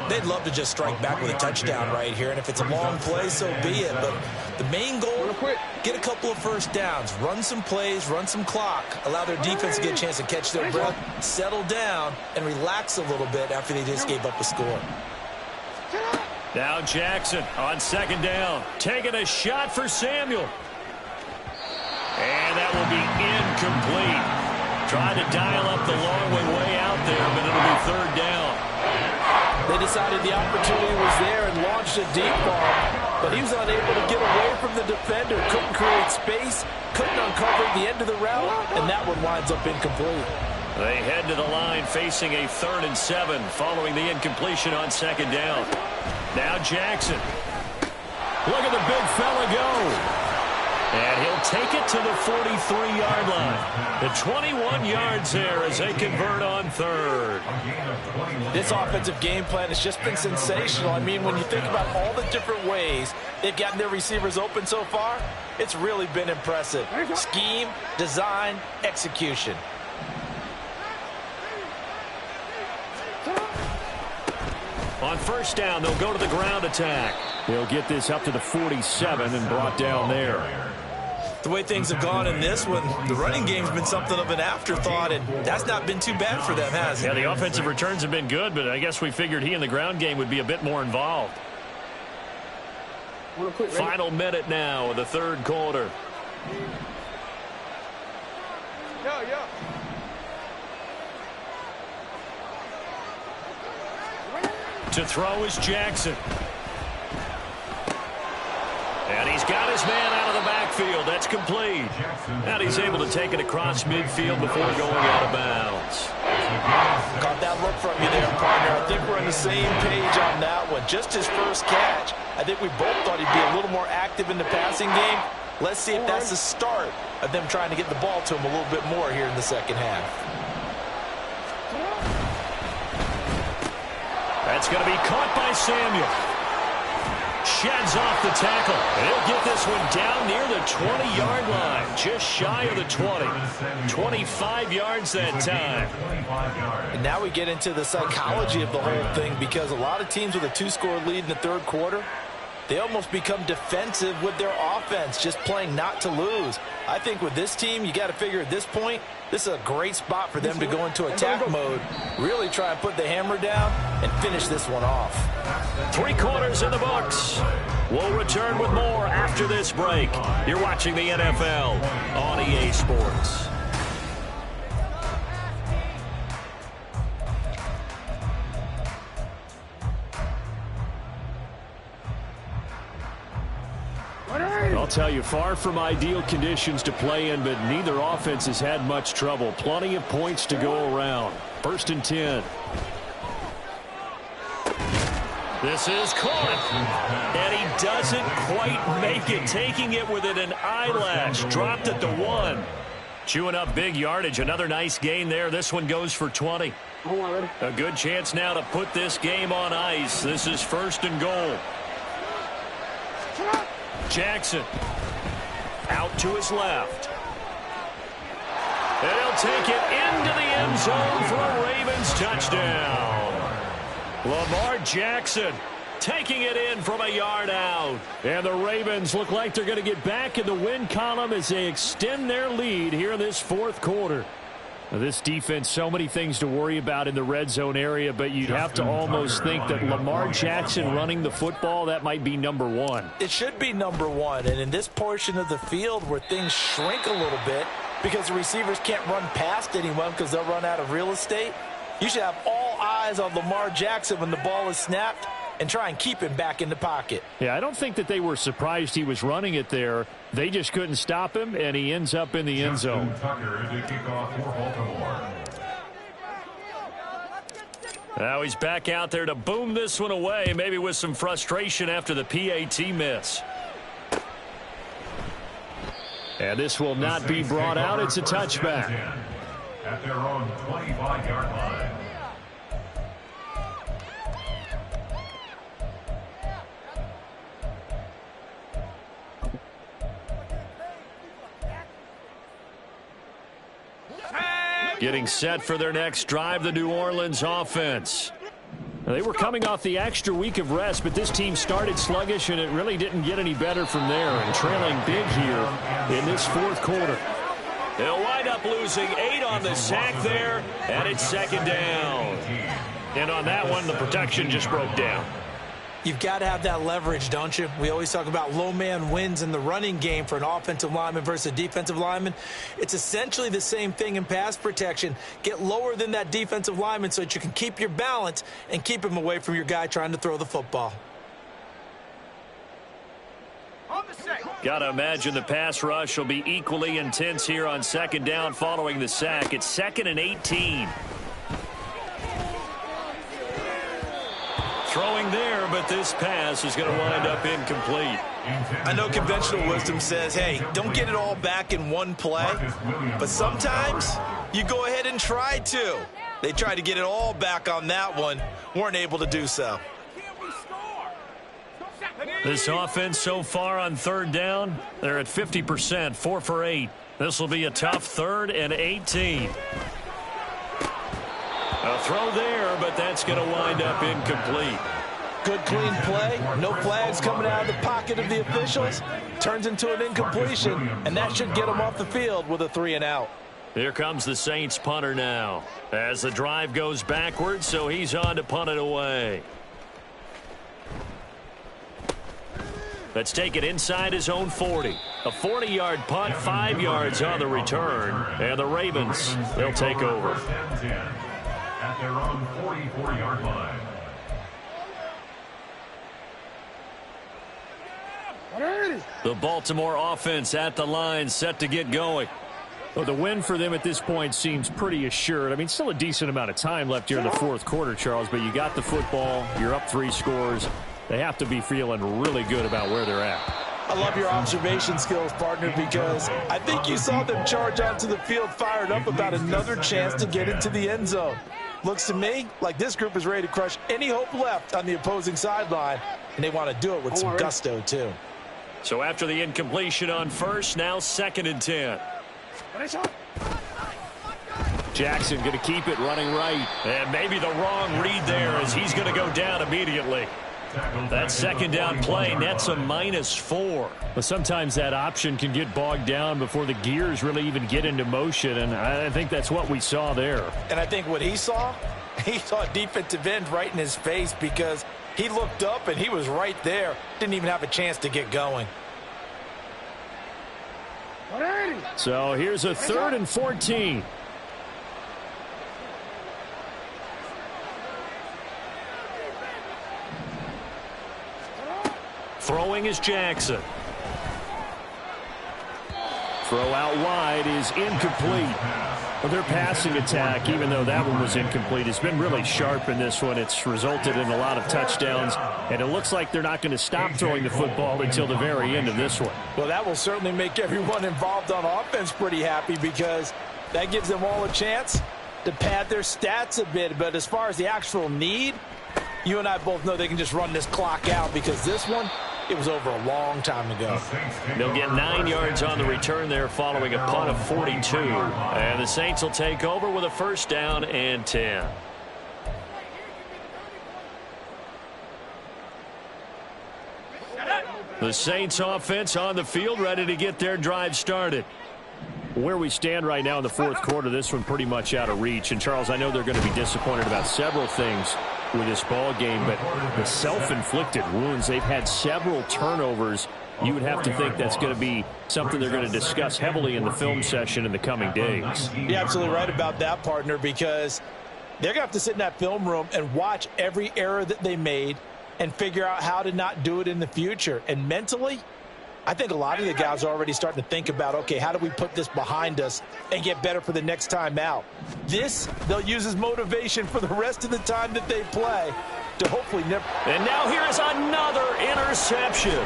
They'd love to just strike back with a touchdown right here, and if it's a long play, so be it. But the main goal, get a couple of 1st downs, run some plays, run some clock, allow their defense to get a chance to catch their breath, settle down, and relax a little bit after they just gave up a score. Now Jackson on second down. Taking a shot for Samuel. And that will be incomplete. Trying to dial up the long way out there, but it'll be third down. They decided the opportunity was there and launched a deep ball, but he was unable to get away from the defender. Couldn't create space, couldn't uncover the end of the route, and that one winds up incomplete. They head to the line facing a 3rd and 7 following the incompletion on second down. Now Jackson. Look at the big fella go. And he'll take it to the 43-yard line. The 21 yards there as they convert on 3rd. This offensive game plan has just been sensational. I mean, when you think about all the different ways they've gotten their receivers open so far, it's really been impressive. Scheme, design, execution. On first down, they'll go to the ground attack. They'll get this up to the 47 and brought down there. The way things have gone in this one, the running game's been something of an afterthought, and that's not been too bad for them, has it? Yeah, the offensive returns have been good, but I guess we figured he in the ground game would be a bit more involved. Final minute now of the 3rd quarter. Yo. To throw is Jackson. And he's got his man out of the backfield. That's complete. And he's able to take it across midfield before going out of bounds. Caught that look from you there, partner. I think we're on the same page on that one. Just his first catch. I think we both thought he'd be a little more active in the passing game. Let's see if that's the start of them trying to get the ball to him a little bit more here in the second half. That's going to be caught by Samuel. Sheds off the tackle. And he'll get this one down near the 20-yard line. Just shy of the 20. 25 yards that time. And now we get into the psychology of the whole thing, because a lot of teams with a 2-score lead in the 3rd quarter, they almost become defensive with their offense, just playing not to lose. I think with this team, you got to figure at this point, this is a great spot for them to go into attack mode, really try and put the hammer down and finish this one off. 3 quarters in the books. We'll return with more after this break. You're watching the NFL on EA Sports. I'll tell you, far from ideal conditions to play in, but neither offense has had much trouble. Plenty of points to go around. 1st and 10. This is caught. And he doesn't quite make it. Taking it within an eyelash. Dropped at the 1. Chewing up big yardage. Another nice gain there. This one goes for 20. A good chance now to put this game on ice. This is 1st and goal. Jackson out to his left. And he'll take it into the end zone for a Ravens touchdown. Lamar Jackson taking it in from a yard out. And the Ravens look like they're going to get back in the win column as they extend their lead here in this 4th quarter. Now, this defense, so many things to worry about in the red zone area, but you'd have to almost think that Lamar Jackson running the football, that might be number 1. It should be number 1, and in this portion of the field where things shrink a little bit because the receivers can't run past anyone because they'll run out of real estate, you should have all eyes on Lamar Jackson when the ball is snapped and try and keep him back in the pocket. Yeah, I don't think that they were surprised he was running it there. They just couldn't stop him, and he ends up in the end zone. Now he's back out there to boom this one away, maybe with some frustration after the PAT miss. And this will not be brought out. It's a touchback. At their own 25-yard line. Getting set for their next drive, the New Orleans offense. Now, they were coming off the extra week of rest, but this team started sluggish, and it really didn't get any better from there, and trailing big here in this 4th quarter. They'll wind up losing 8 on the sack there, and it's 2nd down. And on that one, the protection just broke down. You've got to have that leverage, don't you? We always talk about low man wins in the running game for an offensive lineman versus a defensive lineman. It's essentially the same thing in pass protection. Get lower than that defensive lineman so that you can keep your balance and keep him away from your guy trying to throw the football. Got to imagine the pass rush will be equally intense here on second down following the sack. It's 2nd and 18. Throwing there, but this pass is going to wind up incomplete. I know conventional wisdom says, hey, don't get it all back in one play. But sometimes you go ahead and try to. They tried to get it all back on that one. Weren't able to do so. This offense so far on third down, they're at 50%, 4 for 8. This will be a tough 3rd and 18. A throw there, but that's going to wind up incomplete. Good, clean play. No flags coming out of the pocket of the officials. Turns into an incompletion, and that should get them off the field with a 3 and out. Here comes the Saints punter now. As the drive goes backwards, so he's on to punt it away. Let's take it inside his own 40. A 40-yard punt, 5 yards on the return. And the Ravens, they'll take over. At their own 44-yard line. The Baltimore offense at the line, set to get going. Well, the win for them at this point seems pretty assured. I mean, still a decent amount of time left here in the fourth quarter, Charles, but you got the football. You're up 3 scores. They have to be feeling really good about where they're at. I love your observation skills, partner, because I think you saw them charge onto the field fired up about another chance to get into the end zone. Looks to me like this group is ready to crush any hope left on the opposing sideline, and they want to do it with some gusto, too. So after the incompletion on first, now 2nd and 10. Jackson going to keep it running right. And maybe the wrong read there as he's going to go down immediately. That second down play nets a -4. But sometimes that option can get bogged down before the gears really even get into motion, and I think that's what we saw there. And I think what he saw a defensive end right in his face because he looked up and he was right there. Didn't even have a chance to get going. So here's a 3rd and 14. Throwing is Jackson. Throw out wide is incomplete. Well, their passing attack, even though that one was incomplete, has been really sharp in this one. It's resulted in a lot of touchdowns, and it looks like they're not going to stop throwing the football until the very end of this one. Well, that will certainly make everyone involved on offense pretty happy because that gives them all a chance to pad their stats a bit. But as far as the actual need, you and I both know they can just run this clock out because this one, it was over a long time ago. They'll get 9 yards on the return there following a punt of 42. And the Saints will take over with a 1st down and 10. The Saints offense on the field ready to get their drive started. Where we stand right now in the fourth quarter, this one pretty much out of reach. And, Charles, I know they're going to be disappointed about several things with this ball game, but the self-inflicted wounds, they've had several turnovers. You would have to think that's going to be something they're going to discuss heavily in the film session in the coming days. You're absolutely right about that, partner, because they're going to have to sit in that film room and watch every error that they made and figure out how to not do it in the future. And mentally, I think a lot of the guys are already starting to think about, okay, how do we put this behind us and get better for the next time out? This, they'll use as motivation for the rest of the time that they play to hopefully never. And now here is another interception.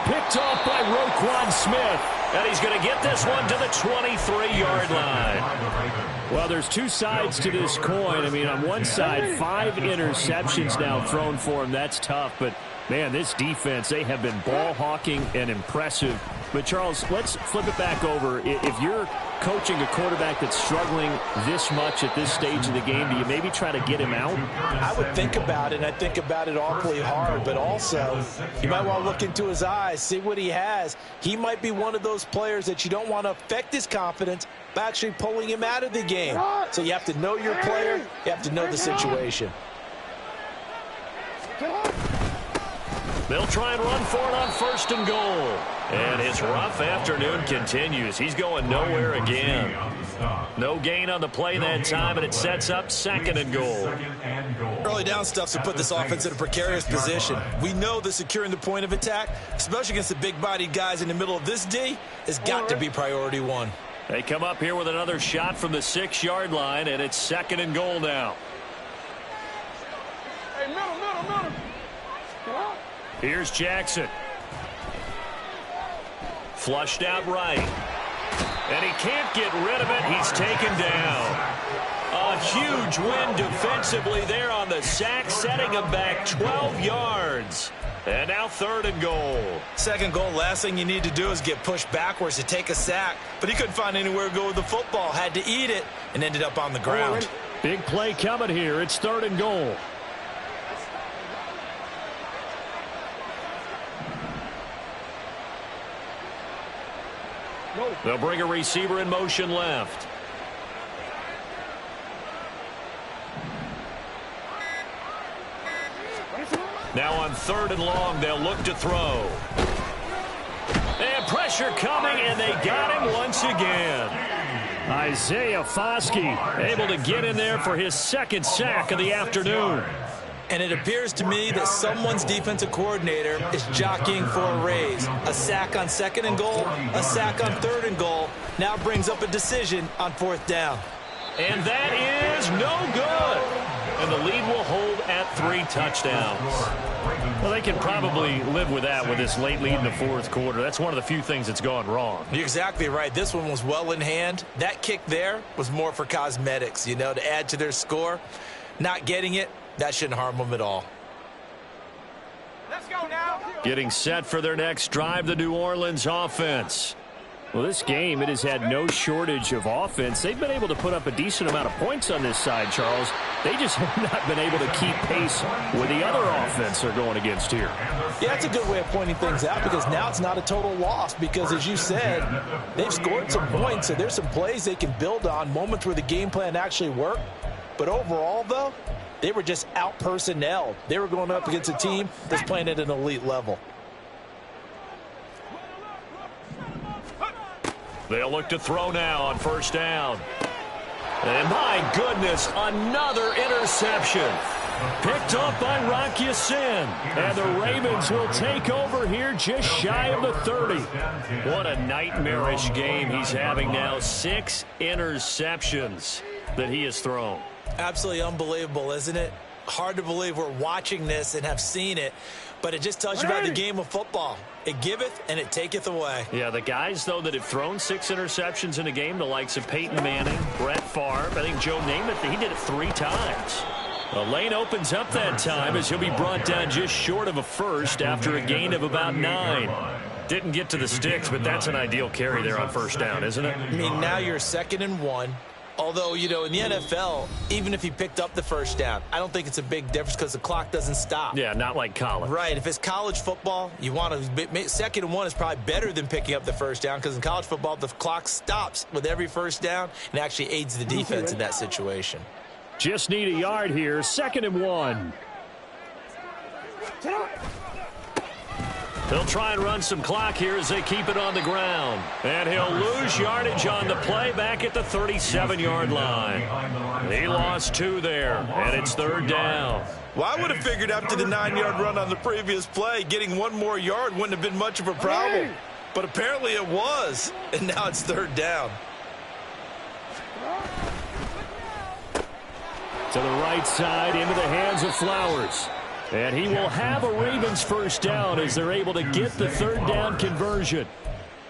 Picked off by Roquan Smith. And he's going to get this one to the 23-yard line. Well, there's two sides to this coin. I mean, on one side, 5 interceptions now thrown for him. That's tough, but man, this defense, they have been ball hawking and impressive. But, Charles, let's flip it back over. If you're coaching a quarterback that's struggling this much at this stage of the game, do you maybe try to get him out? I would think about it, and I think about it awfully hard. But also, you might want to look into his eyes, see what he has. He might be one of those players that you don't want to affect his confidence by actually pulling him out of the game. So you have to know your player. You have to know the situation. They'll try and run for it on 1st and goal. And his rough afternoon continues. He's going nowhere again. No gain on the play that time, and it sets up 2nd and goal. Early down stuff to put this offense in a precarious position. We know that securing the point of attack, especially against the big-bodied guys in the middle of this D, has got to be priority one. They come up here with another shot from the 6-yard line, and it's 2nd and goal now. Hey, middle. Here's Jackson. Flushed out right. And he can't get rid of it. He's taken down. A huge win defensively there on the sack, setting him back 12 yards. And now 3rd and goal. 2nd goal, last thing you need to do is get pushed backwards to take a sack. But he couldn't find anywhere to go with the football. Had to eat it and ended up on the ground. Big play coming here. It's 3rd and goal. They'll bring a receiver in motion left. Now on 3rd and long, they'll look to throw. And pressure coming, and they got him once again. Isaiah Foskey able to get in there for his 2nd sack of the afternoon. And it appears to me that someone's defensive coordinator is jockeying for a raise. A sack on 2nd and goal, a sack on 3rd and goal. Now brings up a decision on 4th down. And that is no good. And the lead will hold at 3 touchdowns. Well, they can probably live with that with this late lead in the 4th quarter. That's one of the few things that's gone wrong. You're exactly right. This one was well in hand. That kick there was more for cosmetics, you know, to add to their score. Not getting it, that shouldn't harm them at all. Let's go now. Getting set for their next drive, the New Orleans offense. Well, this game, it has had no shortage of offense. They've been able to put up a decent amount of points on this side, Charles. They just have not been able to keep pace with the other offense they're going against here. Yeah, that's a good way of pointing things out because now it's not a total loss because, as you said, they've scored some points, so there's some plays they can build on, moments where the game plan actually worked. But overall, though, they were just out-personnelled. They were going up against a team that's playing at an elite level. They'll look to throw now on 1st down. And my goodness, another interception. Picked up by Rock Ya-Sin. And the Ravens will take over here just shy of the 30. What a nightmarish game he's having now. 6 interceptions that he has thrown. Absolutely unbelievable, isn't it? Hard to believe we're watching this and have seen it, but it just tells you about the game of football. It giveth and it taketh away. Yeah, the guys, though, that have thrown 6 interceptions in a game, the likes of Peyton Manning, Brett Favre, I think Joe Namath, he did it 3 times. The lane opens up that time as he'll be brought down just short of a first after a gain of about 9. Didn't get to the sticks, but that's an ideal carry there on 1st down, isn't it? I mean, now you're 2nd and 1. Although, you know, in the NFL, even if he picked up the 1st down, I don't think it's a big difference because the clock doesn't stop. Yeah, not like college. Right. If it's college football, you want to 2nd and 1 is probably better than picking up the 1st down because in college football, the clock stops with every 1st down and actually aids the defense in that situation. Just need a yard here. 2nd and 1. He'll try and run some clock here as they keep it on the ground. And he'll lose yardage on the play back at the 37-yard line. He lost 2 there, and it's 3rd down. Well, I would have figured after the 9-yard run on the previous play, getting 1 more yard wouldn't have been much of a problem. But apparently it was, and now it's 3rd down. To the right side, into the hands of Flowers. And he will have a Ravens 1st down as they're able to get the 3rd down conversion.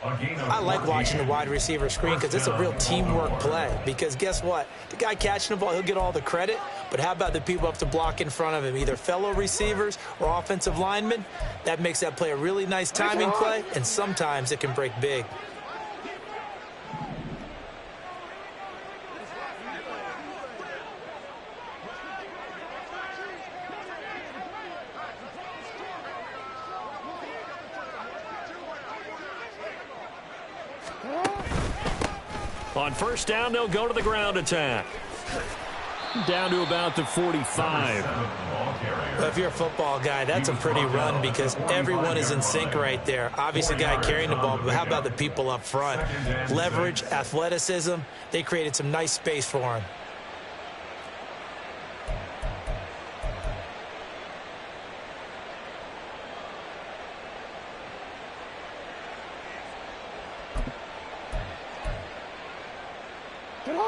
I like watching the wide receiver screen because it's a real teamwork play. Because guess what? The guy catching the ball, he'll get all the credit. But how about the people up to block in front of him, either fellow receivers or offensive linemen? That makes that play a really nice timing play, and sometimes it can break big. On 1st down, they'll go to the ground attack. Down to about the 45. carrier. If you're a football guy, that's a pretty run because everyone is in sync right there. Obviously, the guy carrying the ball, but how about the people up front? Leverage, athleticism, they created some nice space for him.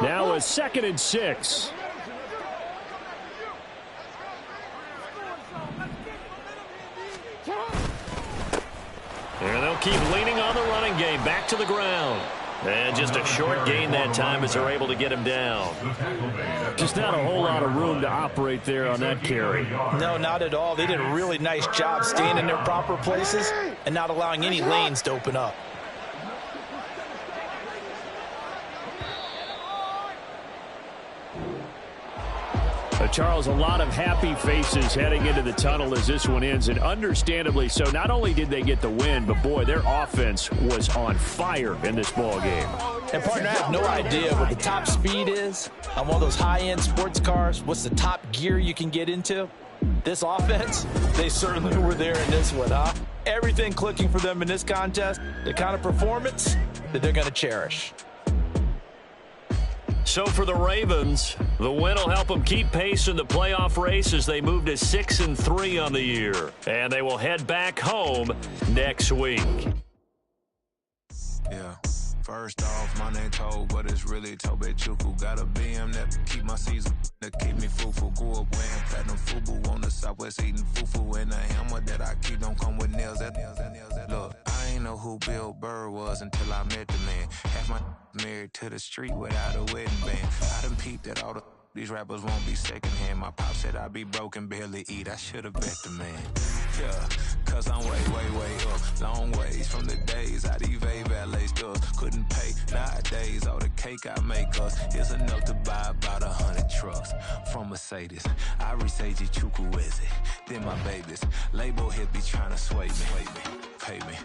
Now a 2nd and 6. And they'll keep leaning on the running game. Back to the ground. And just a short gain that time as they're able to get him down. Just not a whole lot of room to operate there on that carry. No, not at all. They did a really nice job staying in their proper places and not allowing any lanes to open up. Charles, a lot of happy faces heading into the tunnel as this one ends, and understandably so. Not only did they get the win, but boy, their offense was on fire in this ball game. And partner, I have no idea what the top speed is on one of those high-end sports cars. What's the top gear you can get into? This offense, they certainly were there in this one, huh? Everything clicking for them in this contest, the kind of performance that they're going to cherish. So for the Ravens, the win will help them keep pace in the playoff race as they move to 6-3 on the year. And they will head back home next week. Yeah. First off, my name Toad, but it's really Tobe Chuku. Got a BM that keep my season, that keep me fufu. Grew up wearing platinum fubu on the southwest eating fufu. And the hammer that I keep don't come with nails. Look, I ain't know who Bill Burr was until I met the man. Half my married to the street without a wedding band. I done peeped at all these rappers won't be secondhand. My pop said I'd be broke and barely eat. I should've bet the man. Yeah, cause I'm way up. Long ways from the days I evade valet stores. Couldn't pay nowadays. All the cake I make us is enough to buy about 100 trucks. From Mercedes, I resage Chukwueze. Then my babies. Label hit be trying to sway me. Pay me.